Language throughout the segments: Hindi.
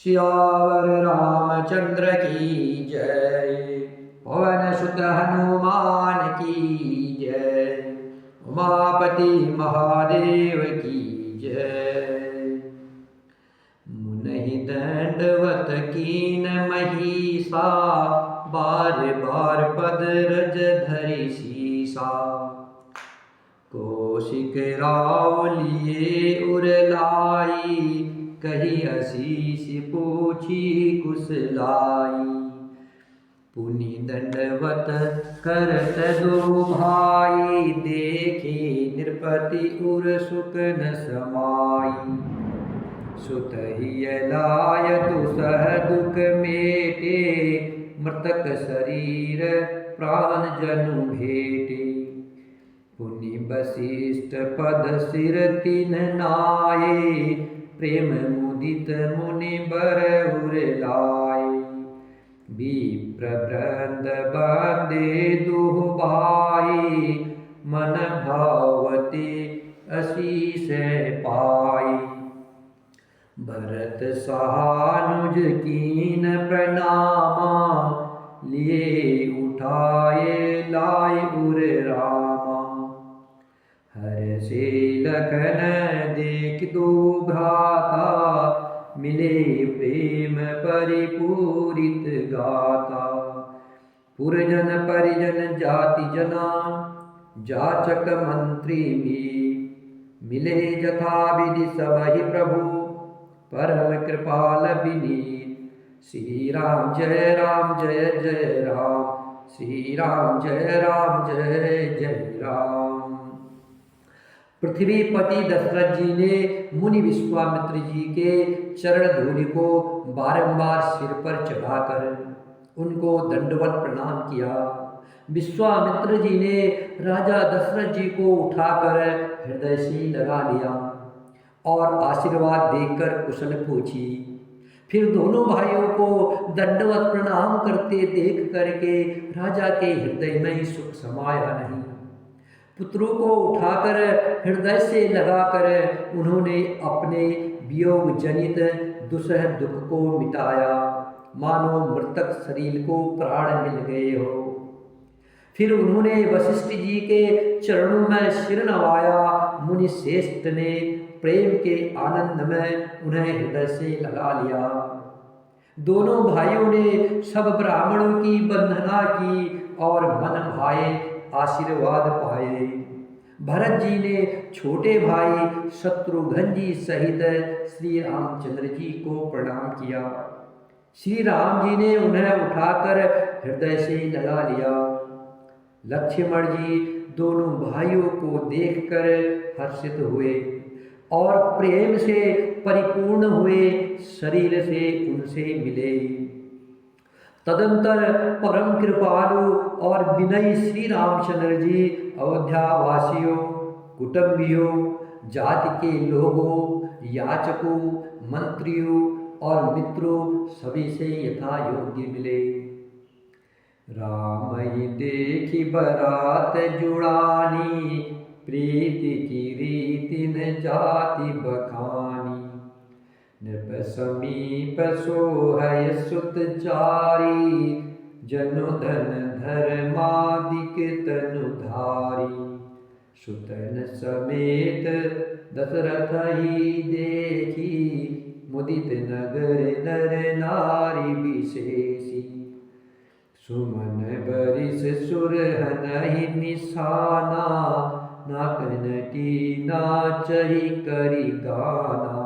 सियावर रामचंद्र की जय। पवन सुत हनुमान की जय। उमापति महादेव की जय। मुनि दंडवत कीन महिषा, बार बार पद रज धरि सीसा। कौशिक राव लिए उरलाई, कही असीस पूछी कुशलाई। पुनि दंडवत करत दो भाई, देखे नृपति उर सुख न समाई। सुतहिय लाय दुसह दुख मेटे, मृतक शरीर प्राण जनु भेटे। पुनि वशिष्ठ पद सिर तिन नाये, प्रेम मुदित मुनि बर उर लाए। विप्र वृंद बंदे दुह भाई, मन भावती असीस पाई। भरत सहानुज कीन प्रणामा, लिए उठाए लाए उर रामा। हर्षे लखन देख दो भ्राता, मिले प्रेम परिपूरित गाता। पुरजन परिजन जाति जना, जाचक मंत्री मिले जथा विधि सबहि प्रभु, परम कृपाल विनीत। श्री राम जय राम, श्री राम जय जय राम। पृथ्वीपति दशरथ जी ने मुनि विश्वामित्र जी के चरण धूलि को बारंबार सिर पर चढ़ाकर उनको दंडवत प्रणाम किया। विश्वामित्र जी ने राजा दशरथ जी को उठाकर हृदय से लगा लिया और आशीर्वाद देकर कुशल पूछी। फिर दोनों भाइयों को दंडवत प्रणाम करते देख करके राजा के हृदय में सुख समाया नहीं। पुत्रों को उठाकर हृदय से लगाकर उन्होंने अपने वियोग जनित दुसह दुख को मिटाया, मानो मृतक शरीर को प्राण मिल गए हो। फिर उन्होंने वशिष्ठ जी के चरणों में सिर नवाया। मुनि श्रेष्ठ ने प्रेम के आनंद में उन्हें हृदय से लगा लिया। दोनों भाइयों ने सब ब्राह्मणों की वंदना की और मन भाए आशीर्वाद पाए। भरत जी ने छोटे भाई शत्रुघ्न जी सहित श्री रामचंद्र जी को प्रणाम किया। श्री राम जी ने उन्हें उठाकर हृदय से लगा लिया। लक्ष्मण जी दोनों भाइयों को देखकर हर्षित हुए और प्रेम से परिपूर्ण हुए शरीर से उनसे मिले। तदंतर परम कृपालु और विनयी श्री रामचंद्र जी अयोध्या वासियों, कुटुंबियों, जाति के लोगों, याचकों, मंत्रियों और मित्रों सभी से यथा योग्य मिले। राम ही देखी बरात जुड़ानी, प्रीति की रीति न जाति बखानी। नृप समीप सोहय सुत चारी, जनु धन धर्मादिक तनु धारी। सुतन समेत दशरथ ही देखी, मुदित नगर नर नारी विशेषी। सुमन बरिस सुरहनहि निशाना, नाकनटी नाचहि करि गाना।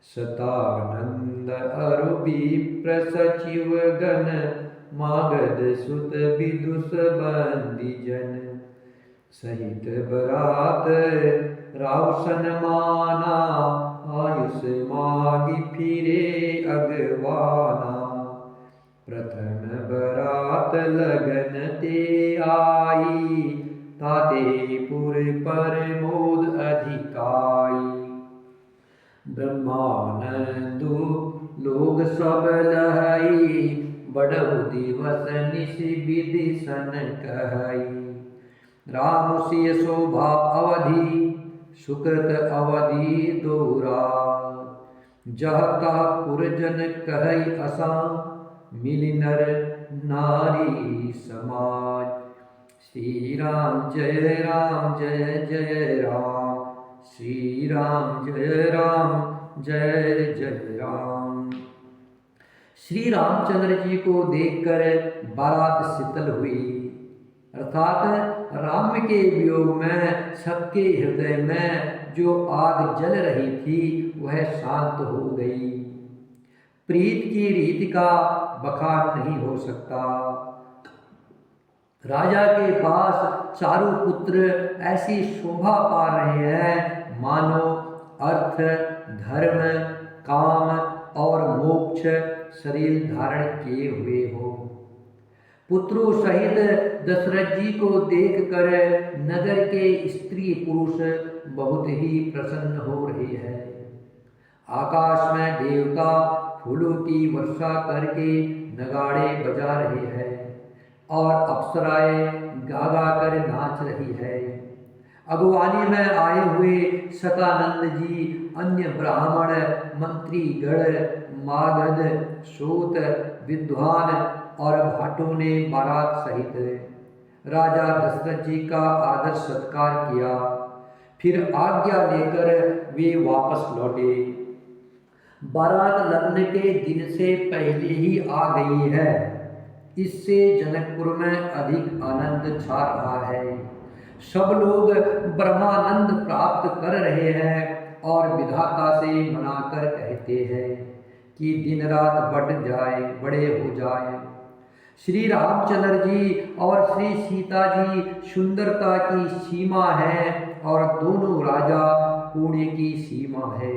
सतानंद अरु विप्र सचिव गण, मागध सुत विदुष बंदी जन। सहित बरात राव सन्माना, आयुष मागी फिरे अगवाना। प्रथम बरात लगन ते आई, ताते पुर पर मोद अधिकाई। ब्रह्मानंदु लोग सब लहई, बड़हु दिवस निश विधि सन कहई। राम सिय शोभा अवधि, सुकृत अवधि दोरा। जह तह पुरजन कहई असा, मिलि नर नारी समाज। श्री राम जय राम, श्री राम जय जय राम। श्री रामचंद्र जी को देखकर बारात शीतल हुई, अर्थात राम के वियोग में सबके हृदय में जो आग जल रही थी वह शांत हो गई। प्रीत की रीत का बखान नहीं हो सकता। राजा के पास चारों पुत्र ऐसी शोभा पा रहे हैं मानो अर्थ, धर्म, काम और मोक्ष शरीर धारण किए हुए हो। पुत्रों सहित दशरथ जी को देखकर नगर के स्त्री पुरुष बहुत ही प्रसन्न हो रहे हैं। आकाश में देवता फूलों की वर्षा करके नगाड़े बजा रहे हैं और अप्सराएं गा गा कर नाच रही है। अगवानी में आए हुए सतानंद जी, अन्य ब्राह्मण, मंत्रीगण, मागध, सूत, विद्वान और भाटों ने बारात सहित राजा दशरथ जी का आदर सत्कार किया। फिर आज्ञा लेकर वे वापस लौटे। बारात लगने के दिन से पहले ही आ गई है, इससे जनकपुर में अधिक आनंद छा रहा है। सब लोग ब्रह्मानंद प्राप्त कर रहे हैं और विधाता से मनाकर कहते हैं कि दिन रात बड़े हो जाए। श्री रामचंद्र जी और श्री सीता जी सुंदरता की सीमा है और दोनों राजा पुण्य की सीमा है।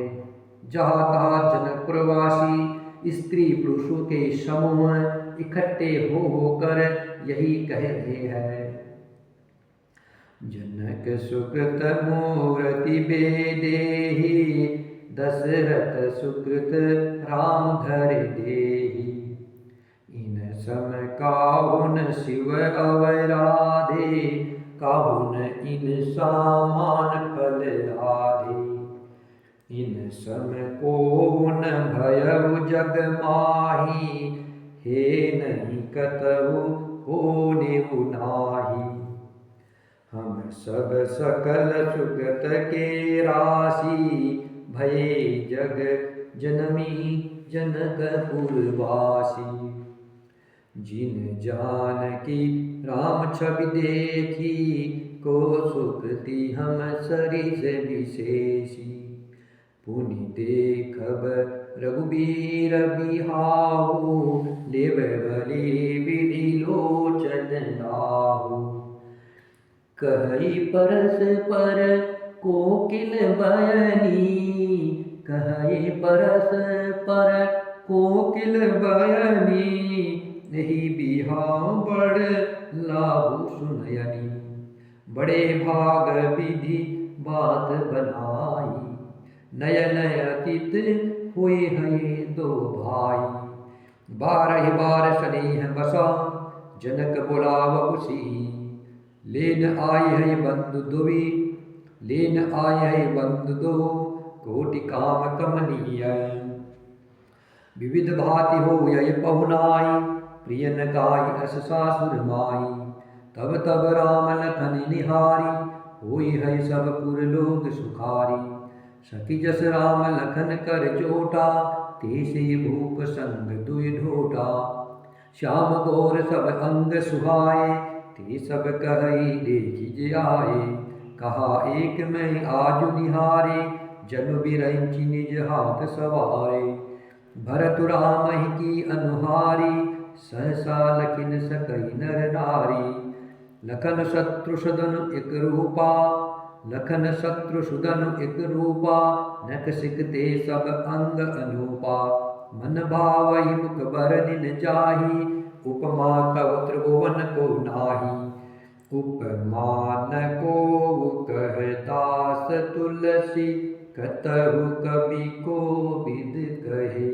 जहाँ तहाँ जनकपुरवासी स्त्री पुरुषों के समूह इकट्ठे होकर यही कह रहे हैं। जनक सुकृत मूर्ति बेदेहि, दशरथ सुकृत राम धर देहि। इन सम काहुन शिव अवराधे, काहुन इन सामान फल लाधे। इन सम कोहुन भयउ जग माही, हे नहीं कतहु होने नाही। हम सब सकल सुकृत के राशि, भये जग जनमी जनकपुरवासी। जिन जानकी राम छवि देखी, को सुकृति हम सरिस विशेषी। पुनि देखब रघुबीर बिहाहु, लेव बलि विधि लोचन लाहु। कहई परस पर कोकिल बयनी, कहई परस पर कोकिल बयनी। नहीं बिहाव बड़ लाहु सुनयनी, बड़े भाग विधि बात बनाई। नयन अतीत हुए हैं दो भाई, 12 बार स्नेह बसा, जनक बुलाव उसी। लेन आय है बंधु दुवी, लेन आय है बंधु दो, कोटि काम कमनीय। विविध भांति हो यह पहुनाई, प्रियन गाय अस सासुर माई। तब तब राम लखन निहारी, होई है सब पुर लोग सुखारी। सखी जस राम लखन कर जोटा, तेसे भूप संग दुई ढोटा। श्याम गौर सब अंग सुहाए, ते सब कहई देखी जे आए। कहा एक मैं आजु निहारे, जनु बिरंचि निज हाथ सवारे। भरत राम ही की अनुहारी, सहसा लखिन सकई नर नारी। लखन शत्रुषदन एक रूपा, लखन शत्रुषुदन एक रूपा। नख सिकते सब अंग अनूपा, मन भावहि मुख बरनिन जाहि। उपमा तव त्रिभुवन को नाही, उपमान को कहतास तुलसी। कतहु कवि को विद कहे,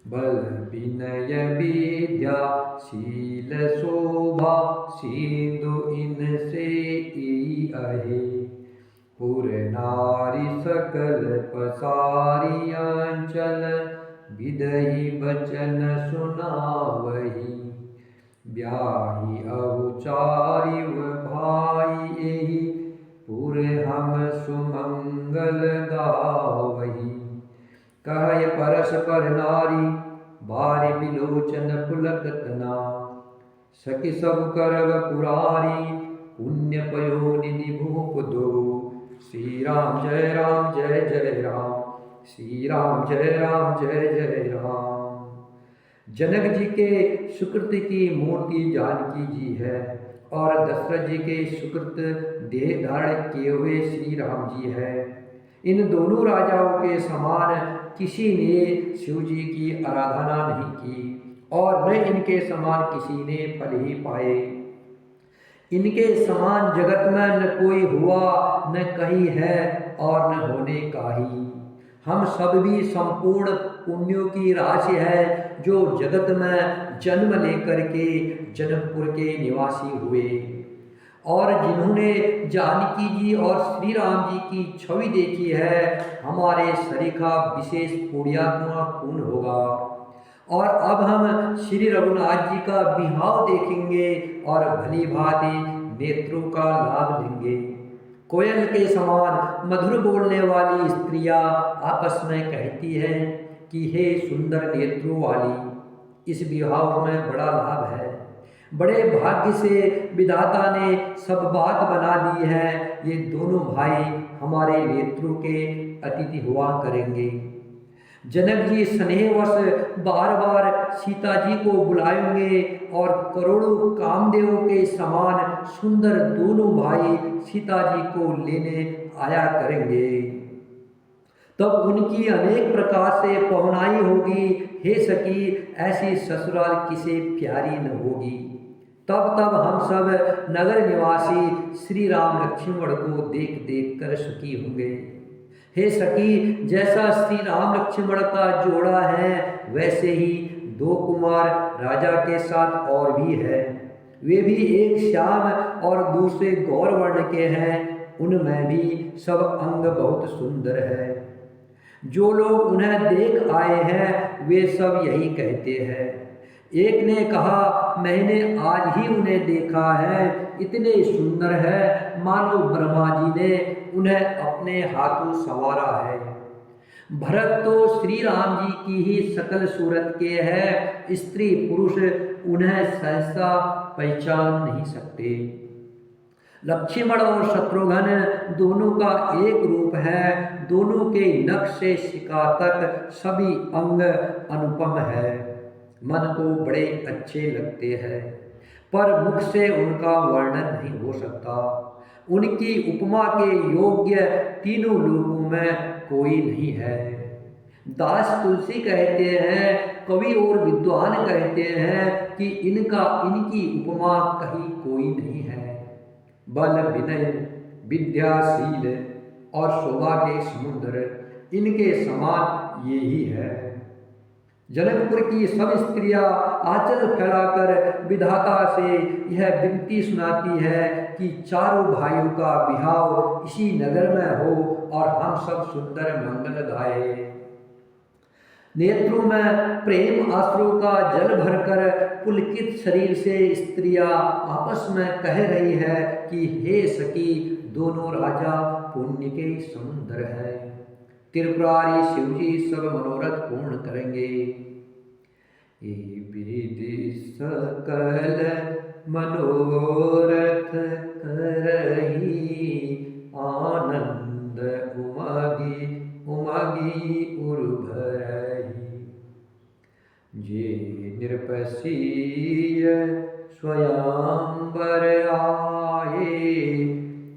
बल विनय विद्या शील शोभा। सिंधु इनसे ई अहे, पुर नारी सकल पसारी। अंच चल, बिदही बचन सुनावही। ब्याही अहु चारिव भाई एहि, पुर हम सुमंगल गावही। कहय परस्पर नारी, बारि बिलोचन पुलक तना। सखि सब करब पुरारी, पुण्य पयो निधि भूप दो। श्री राम जय जय राम, श्री राम जय जय राम। जनक जी के सुकृत की मूर्ति जानकी जी है और दशरथ जी के सुकृत देह धारण किए हुए श्री राम जी है। इन दोनों राजाओं के समान किसी ने शिव जी की आराधना नहीं की और न इनके समान किसी ने फल ही पाए। इनके समान जगत में न कोई हुआ, न कहीं है और न होने का ही। हम सब भी संपूर्ण पुण्यों की राशि है जो जगत में जन्म लेकर के जनकपुर के निवासी हुए और जिन्होंने जानकी जी और श्री राम जी की छवि देखी है, हमारे सरीखा विशेष पुण्यात्मा कौन होगा। और अब हम श्री रघुनाथ जी का बिहाव देखेंगे और भली भांति नेत्रों का लाभ लेंगे। कोयल के समान मधुर बोलने वाली स्त्रियां आपस में कहती हैं कि हे सुंदर नेत्रों वाली, इस विवाह में बड़ा लाभ है। बड़े भाग्य से विधाता ने सब बात बना दी है। ये दोनों भाई हमारे नेत्रों के अतिथि हुआ करेंगे। जनक जी स्नेहवश बार बार सीता जी को बुलाएंगे और करोड़ों कामदेवों के समान सुंदर दोनों भाई सीता जी को लेने आया करेंगे। तब उनकी अनेक प्रकार से पहुनाई होगी। हे सखी, ऐसी ससुराल किसे प्यारी न होगी। तब हम सब नगर निवासी श्री राम लक्ष्मण को देख देख कर सुखी होंगे। हे सखी, जैसा श्री राम लक्ष्मण का जोड़ा है वैसे ही दो कुमार राजा के साथ और भी है। वे भी एक श्याम और दूसरे गौर वर्ण के हैं। उनमें भी सब अंग बहुत सुंदर है। जो लोग उन्हें देख आए हैं वे सब यही कहते हैं। एक ने कहा, मैंने आज ही उन्हें देखा है, इतने सुंदर है मानो ब्रह्मा जी ने उन्हें अपने हाथों संवारा है। भरत तो श्री राम जी की ही सकल सूरत के है, स्त्री पुरुष उन्हें सहसा पहचान नहीं सकते। लक्ष्मण और शत्रुघ्न दोनों का एक रूप है। दोनों के नख से शिखा तक सभी अंग अनुपम है। मन को बड़े अच्छे लगते हैं पर मुख से उनका वर्णन नहीं हो सकता। उनकी उपमा के योग्य तीनों लोकों में कोई नहीं है। दास तुलसी कहते हैं, कवि और विद्वान कहते हैं कि इनकी उपमा कहीं कोई नहीं है। बल विनय विद्याशील और शोभा के समुद्र इनके समान ये ही है। जनकपुर की सब स्त्रियां आंचल फैलाकर विधाता से यह विनती सुनाती है कि चारों भाइयों का विवाह इसी नगर में हो और हम सब सुंदर मंगल गाए। नेत्रों में प्रेम आश्रु का जल भरकर पुलकित शरीर से स्त्रियां आपस में कह रही है कि हे सखी, दोनों राजा पुण्य के समुद्र है। त्रिपुरारी शिव जी सब मनोरथ पूर्ण करेंगे। ये विधि सकल मनोरथ करही, आनंद उमगी उमगी उर्भरही। जे नृपसीय स्वयंवर आए,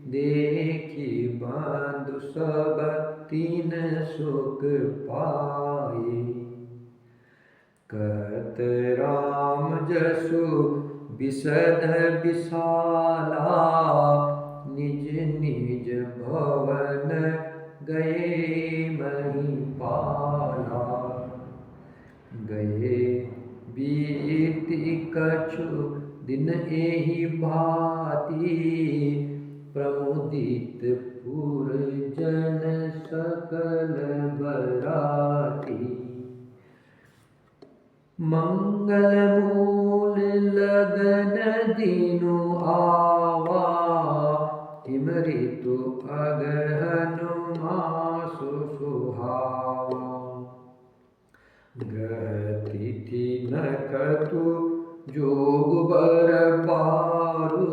देखी बंधु सब तीन सुख पाए। कहत राम जसु विशद विशाला, निज निज भवन गए महिपाला। गए बीति कछु दिन एहि भांति, प्रमुदित पुर जन सकल बराती। मंगल मूल लगन दीनु आवा, तिम ऋतु अगहन मासु सुहावा। ग्रह तिथि नखतु जोग बर पारु,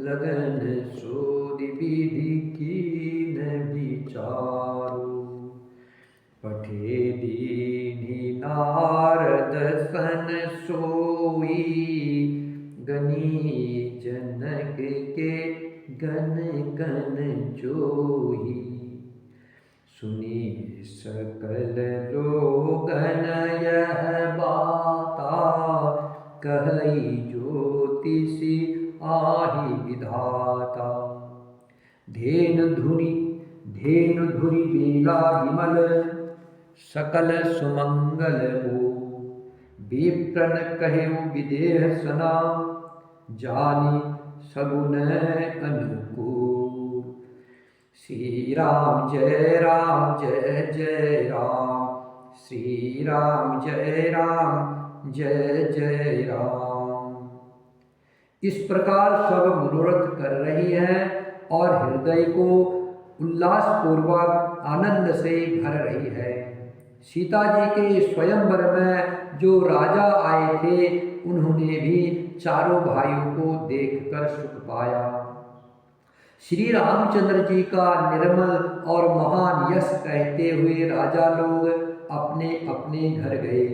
लगन सोधि विधि कीन विचारु। पठे दीन्हि नारद सन सोई, गनी जनक के गन गन जोही। सुनी सकल लोगन यह बाता, कहई ज्योतिषी आहि विधाता। धेनु धुनि बेला विमल, सकल सुमंगल हो। विप्रन कहेउ विदेह सना, जानि सगुन अनुकूल। श्री राम जय जय राम, श्री राम जय जय राम। इस प्रकार सब मनोरथ कर रही हैं और हृदय को उल्लास पूर्वक आनंद से भर रही है। सीता जी के स्वयंवर में जो राजा आए थे, उन्होंने भी चारों भाइयों को देखकर सुख पाया। श्री रामचंद्र जी का निर्मल और महान यश कहते हुए राजा लोग अपने अपने घर गए।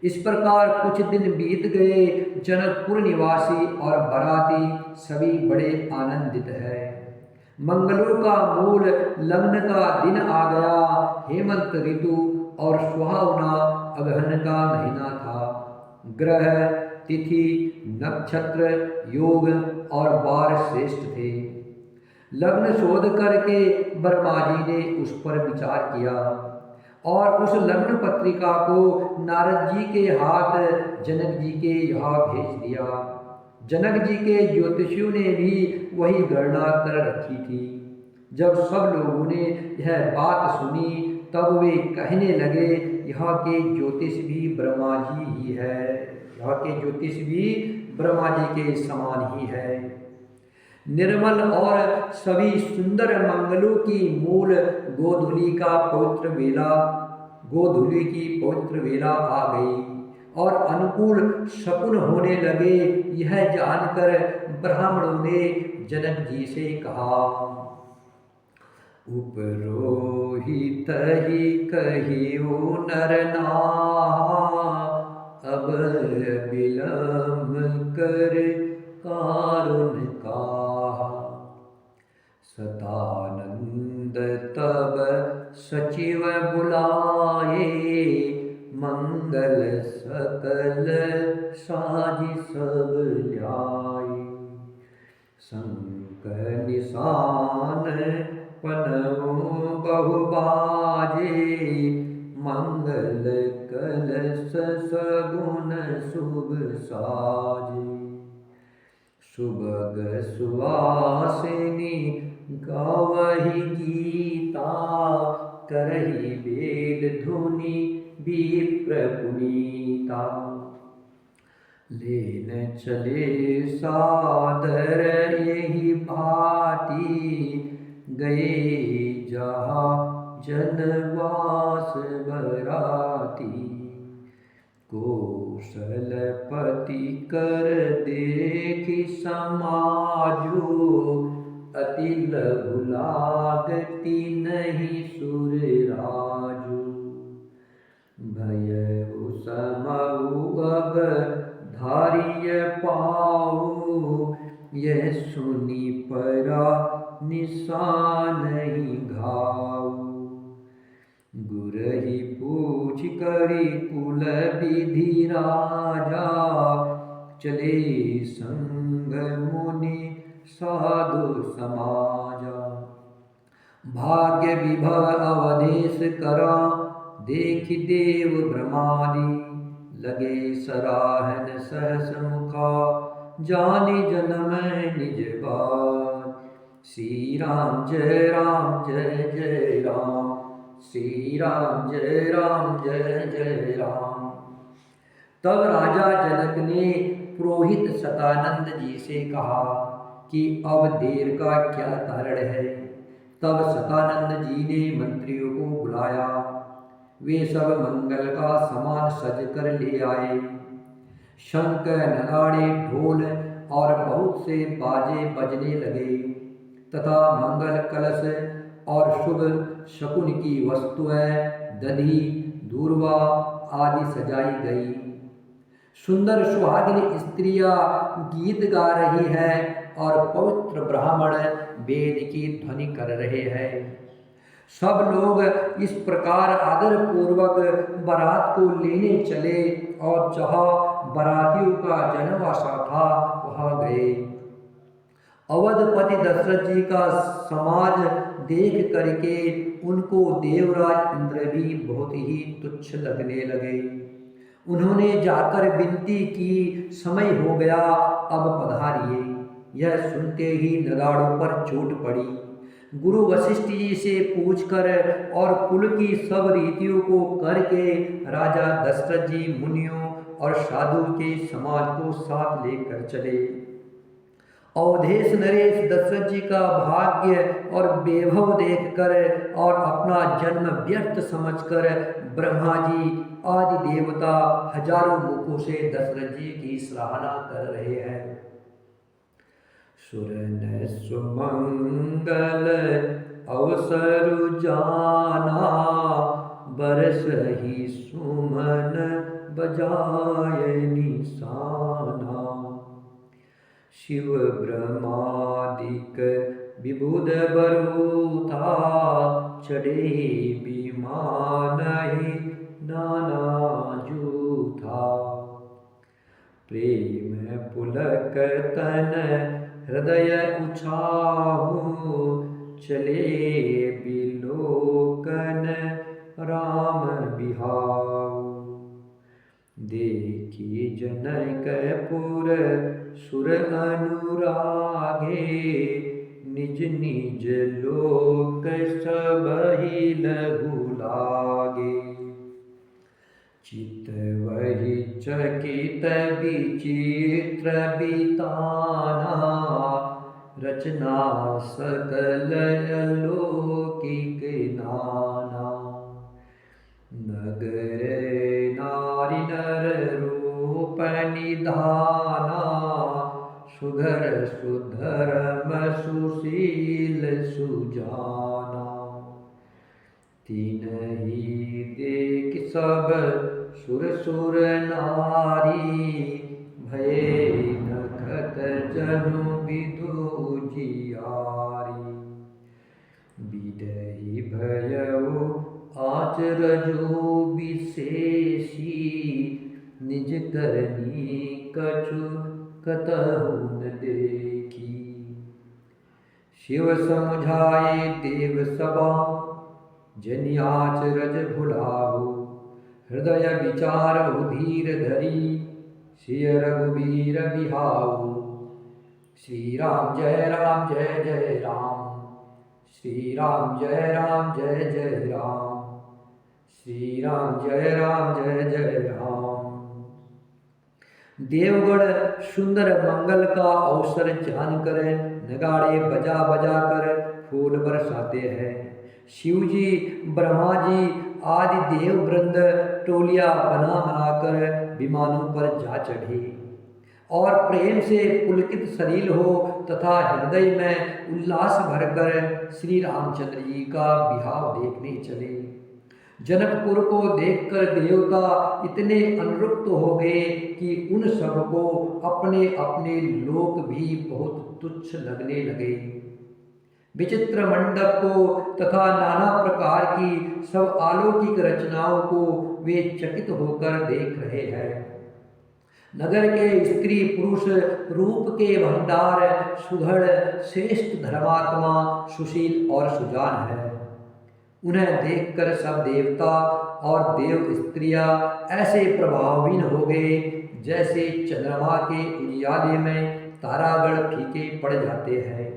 इस प्रकार कुछ दिन बीत गए। जनकपुर निवासी और बराती सभी बड़े आनंदित है। मंगलों का मूल लग्न का दिन आ गया। हेमंत ऋतु और सुहावना अगहन का महीना था। ग्रह तिथि नक्षत्र योग और वार श्रेष्ठ थे। लग्न शोध करके ब्रह्मा जी ने उस पर विचार किया और उस लग्न पत्रिका को नारद जी के हाथ जनक जी के यहाँ भेज दिया। जनक जी के ज्योतिषियों ने भी वही गणना कर रखी थी। जब सब लोगों ने यह बात सुनी, तब वे कहने लगे, यहाँ के ज्योतिष भी ब्रह्मा जी ही है, यहाँ के ज्योतिष भी ब्रह्मा जी के समान ही है। निर्मल और सभी सुंदर मंगलों की मूल गोधूली की पवित्र वेला आ गई और अनुकूल शकुन होने लगे। यह जानकर ब्राह्मणों ने जनक जी से कहा, उपरोहित ही कहियो नर नाहा, अब विलम्ब कर कारुण काहा। सतानंद तब सचिव बुलाए, मंगल सकल साजि सब ल्याए। शंख निशान पनौ बहु बाजे, मंगल कलश सगुन शुभ साजे। सुभग सुवासिनी गावहि गीता, करहि वेद धुनि विप्र पुनीता। लेन चले सादर यही भांति, गए जहाँ जनवास बराती। कौशलपति कर देखि समाजो, अति लघु लागति नहीं सुर राजो। भयउ समउ अब धारिय पाऊ, यह सुनि परा निशान नहीं घाऊ। गुरहि पूछ करि कुल विधि राजा, चले संग मुनि साधु समाजा। भाग्य विभव अवधेश करा, देखि देव ब्रह्मादि। लगे सराहन सहस मुखा, जानि जन्म निज बात। श्री राम जय जय राम, श्री राम जय जय राम। तब राजा जनक ने पुरोहित सतानंद जी से कहा कि अब देर का क्या कारण है। तब सतानंद जी ने मंत्रियों को बुलाया। वे सब मंगल का सामान सज कर ले आए। शंख, नगाड़े, ढोल और बहुत से बाजे बजने लगे तथा मंगल कलश और शुभ शकुन की वस्तुएं, दधी, दूर्वा आदि सजाई गई। सुंदर सुहागिन स्त्रियां गीत गा रही हैं और पवित्र ब्राह्मण वेद की ध्वनि कर रहे हैं। सब लोग इस प्रकार आदर पूर्वक बारात को लेने चले और जहाँ बारातियों का जनवासा था वहाँ गए। अवधपति दशरथ जी का समाज देख करके उनको देवराज इंद्र भी बहुत ही तुच्छ लगने लगे। उन्होंने जाकर विनती की, समय हो गया, अब पधारिए। यह सुनते ही नगाड़ों पर चोट पड़ी। गुरु वशिष्ठ जी से पूछकर और कुल की सब रीतियों को करके राजा दशरथ जी मुनियों और साधु के समाज को साथ लेकर चले। अवधेश नरेश दशरथ जी का भाग्य और वैभव देखकर और अपना जन्म व्यर्थ समझकर ब्रह्मा जी आदि देवता हजारों मुखों से दशरथ जी की सराहना कर रहे हैं। सुरन सुमंगल अवसर जाना, बरस ही सुमन बजाय निशाना। शिव ब्रह्मादिक विबुध बरु था, चढ़े विमान नाना जूथा। प्रेम पुलक तन हृदय उछाहु, चले बिलोकन राम बिहाऊ। देखी जनकपुर सुर अनुरागे, निज निज लोक सबहि लघु लागे। चित वही चकित विचित्र बिताना, रचना सकल अलौकिक नाना। नगर नारी नर रूप निधाना, सुधर सुधर्म सुशील सुजाना। तीनहि देख सब सुर सुर नारी, भये नखत जनु विदु जियारी। बिदहि भयउ आचरजु विशेषी, निज करनी कछु कतहु न देखी। शिव समुझाए देव सभा, जनि आचरज भुलाहु। हृदय विचारहु धीर धरी, सिय रघुबीर बिहाऊ। श्री राम जय जय राम, श्री राम जय जय राम। श्री राम जय जय राम। देवगण सुंदर मंगल का अवसर जानकर नगाड़े बजा बजा कर फूल बरसाते हैं। शिवजी, ब्रह्मा जी आदि देव वृंद टोलियां बना बनाकर विमानों पर जा चढ़े और प्रेम से पुलकित सलील हो तथा हृदय में उल्लास भरकर श्री रामचंद्र जी का बिहाव देखने चले। जनकपुर को देखकर देवता इतने अनुरक्त हो गए कि उन सबको अपने अपने लोक भी बहुत तुच्छ लगने लगे। विचित्र मंडप को तथा नाना प्रकार की सब अलौकिक रचनाओं को वे चकित होकर देख रहे हैं। नगर के स्त्री पुरुष रूप के भंडार, सुघड़, श्रेष्ठ, धर्मात्मा, सुशील और सुजान है। उन्हें देखकर सब देवता और देव स्त्रियां ऐसे प्रभावहीन हो गए जैसे चंद्रमा के उजियाले में तारागण फीके पड़ जाते हैं।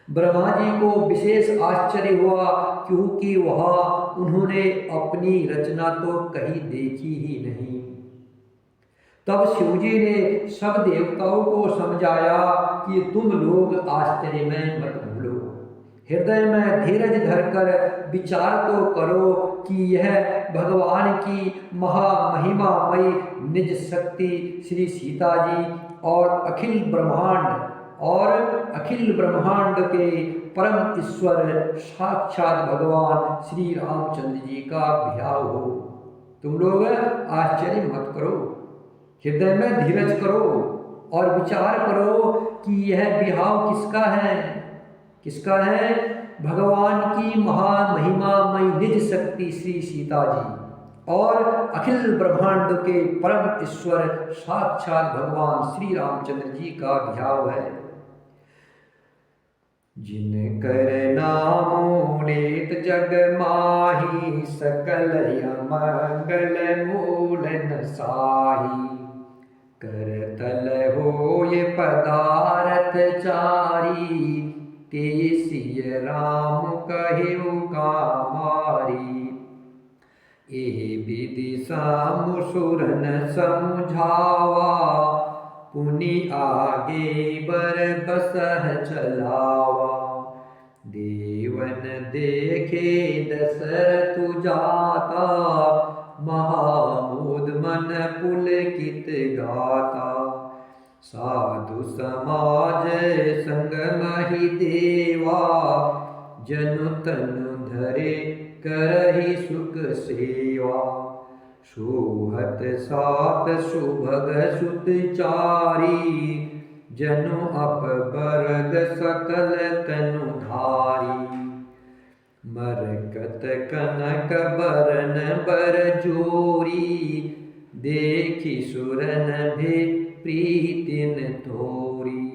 ब्रह्मा जी को विशेष आश्चर्य हुआ क्योंकि वहाँ उन्होंने अपनी रचना तो कहीं देखी ही नहीं। तब शिवजी ने सब देवताओं को समझाया कि तुम लोग आश्चर्य में मत भूलो, हृदय में धीरज धरकर विचार तो करो कि यह भगवान की महामहिमामयी निज शक्ति श्री सीता जी और अखिल ब्रह्मांड के परम ईश्वर साक्षात भगवान श्री रामचंद्र जी का ब्याह हो। तुम लोग आश्चर्य मत करो, हृदय में धीरज करो और विचार करो कि यह ब्याह किसका है? भगवान की महामहिमामयी निज शक्ति श्री सीता जी और अखिल ब्रह्मांड के परम ईश्वर साक्षात भगवान श्री रामचंद्र जी का ब्याह है। जिनकर नामो लेत जग माही, सकल अमंगल मूल न साही। करतल हो ये पदारथ चारी, ते सिय राम कहिउ कामारी। ए विधि समुसुरन समझावा, पुनि आगे बर बसह चलावा। देवन देखे दशरथ जाता, महामोद मन पुलकित गाता। साधु समाज संग महि देवा, जनु तनु धरे करहि सुख सेवा। सोहत सात सुभग सुत चारी, जनु अपबरग सकल तनु धारी। मरकत कनक बरन बर जोरी, देखी सुरन भे प्रीतिन तोरी।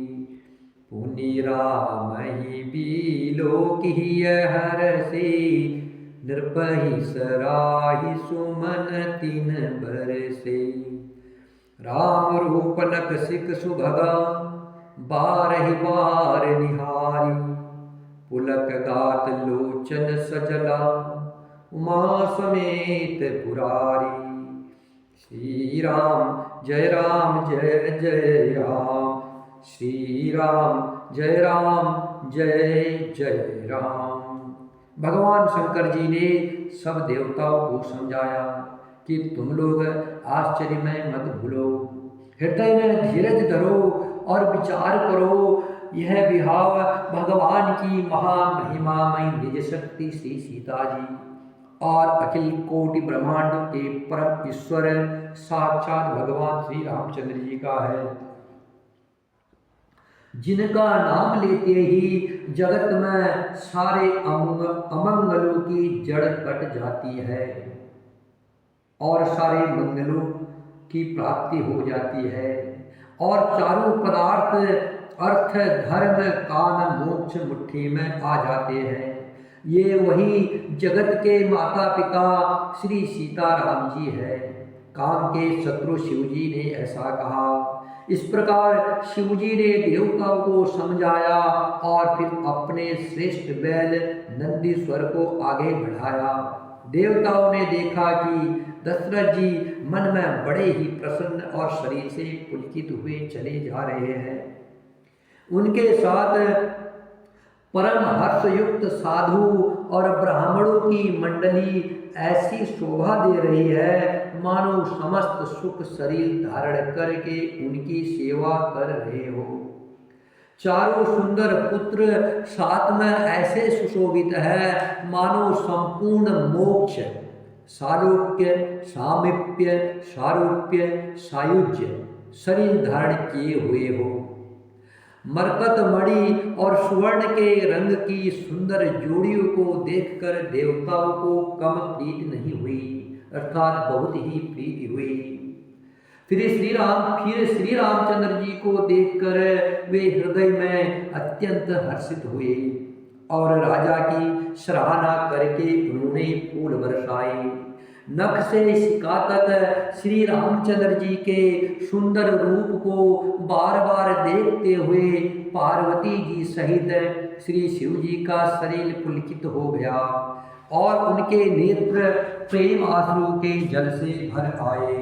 पुनि राम ही बिलोकिय हरषि, नृपहि सराहि सुमन तिन बरसे। राम रूप नकसिक सुभगा, बारहि बार निहारी। पुलक गात लोचन सजला, उमा समेत पुरारी। श्री राम जय राम जय जय राम, श्री राम जय जय राम। भगवान शंकर जी ने सब देवताओं को समझाया कि तुम लोग आश्चर्य में मत भूलो, हृदय में धीरज धरो और विचार करो। यह विवाह भगवान की महामहिमामयी निज शक्ति श्री सीता जी और अखिल कोटि ब्रह्मांड के परम ईश्वर साक्षात भगवान श्री रामचंद्र जी का है, जिनका नाम लेते ही जगत में सारे अमंगलों की जड़ कट जाती है और सारे मंगलों की प्राप्ति हो जाती है। और चारों पदार्थ अर्थ धर्म काम मोक्ष मुट्ठी में आ जाते हैं। ये वही जगत के माता पिता श्री सीताराम जी है। काम के शत्रु शिवजी ने ऐसा कहा। इस प्रकार शिवजी ने देवताओं को समझाया और फिर अपने श्रेष्ठ बैल नंदीश्वर को आगे बढ़ाया। देवताओं ने देखा कि दशरथ जी मन में बड़े ही प्रसन्न और शरीर से पुलकित हुए चले जा रहे हैं। उनके साथ परम हर्षयुक्त साधु और ब्राह्मणों की मंडली ऐसी शोभा दे रही है मानो समस्त सुख शरीर धारण करके उनकी सेवा कर रहे हो। चारों सुंदर पुत्र साथ में ऐसे सुशोभित है मानो संपूर्ण मोक्ष सालोक्य सामीप्य सारूप्य सायुज्य शरीर धारण किए हुए हो। मरकत मणि और सुवर्ण के रंग की सुंदर जोड़ियों को देखकर देवताओं को कम प्रीति नहीं हुई, अर्थात बहुत ही प्रीति हुई। फिर श्री रामचंद्र जी को देखकर वे हृदय में अत्यंत हर्षित हुए और राजा की सराहना करके उन्होंने फूल बरसाए। नख से शिका तक श्री रामचंद्र जी के सुंदर रूप को बार बार देखते हुए पार्वती जी सहित श्री शिव जी का शरीर पुलकित हो गया और उनके नेत्र प्रेम आंसू के जल से भर आए।